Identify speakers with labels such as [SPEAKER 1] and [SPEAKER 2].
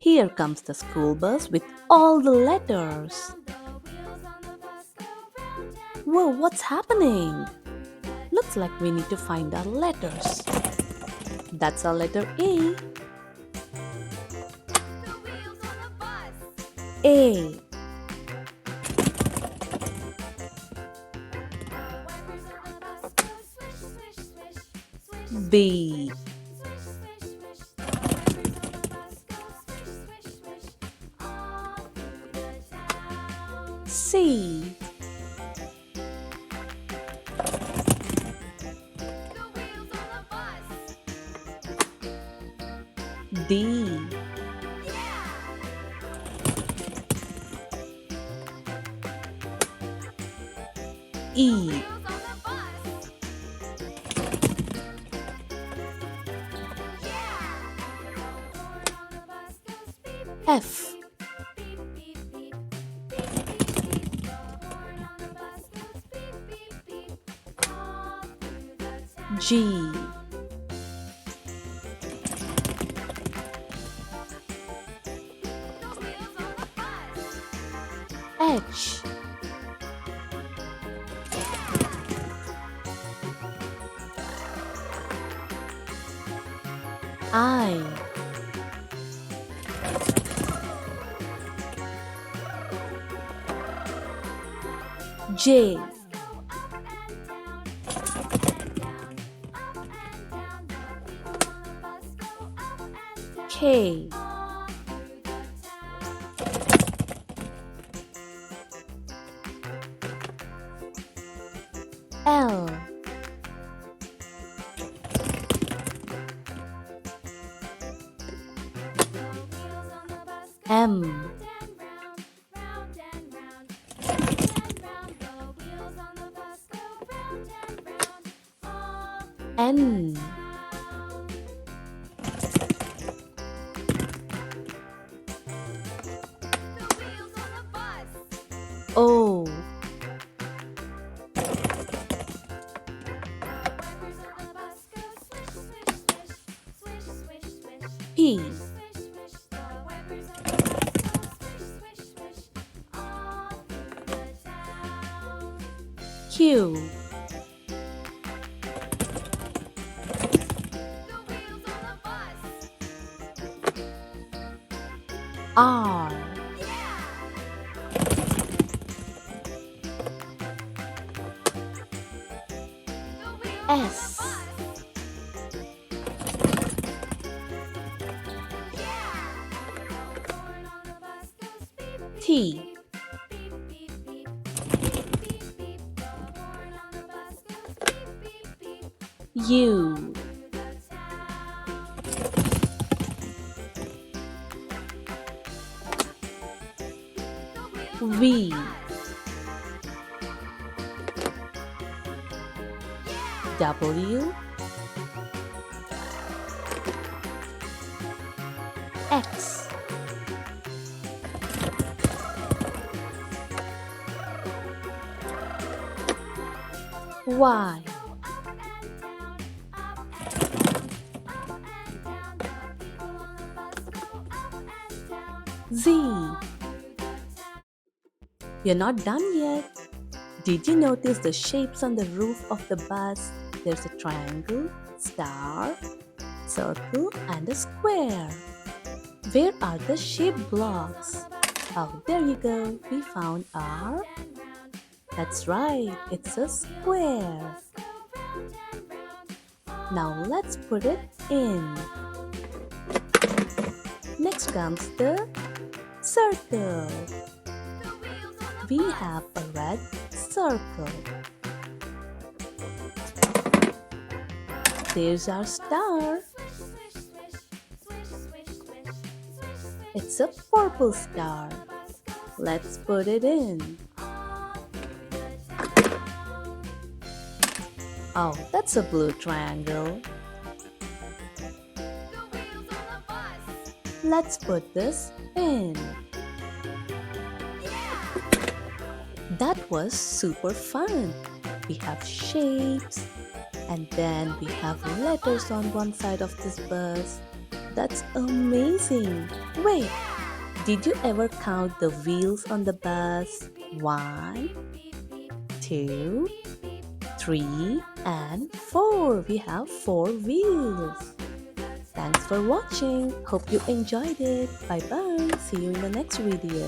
[SPEAKER 1] Here comes the school bus with all the letters. Whoa, what's happening? Looks like we need to find our letters. That's our letter A. A. B. C. D. E. F. G. H. I. J. K. L. M. N. O. P. Q. R. S. T. U. V. W. X. Y. Z. You're not done yet. Did you notice the shapes on the roof of the bus? There's a triangle, star, circle, and a square. Where are the shape blocks? Oh, there you go. We found our... That's right, it's a square. Now let's put it in. Next comes the circle. We have a red circle. There's our star. It's a purple star. Let's put it in. Oh, that's a blue triangle. Let's put this in. That was super fun. We have shapes and then we have letters on one side of this bus. That's amazing. Wait, did you ever count the wheels on the bus? One, two, three, and four. We have four wheels. Thanks for watching. Hope you enjoyed it. Bye bye. See you in the next video.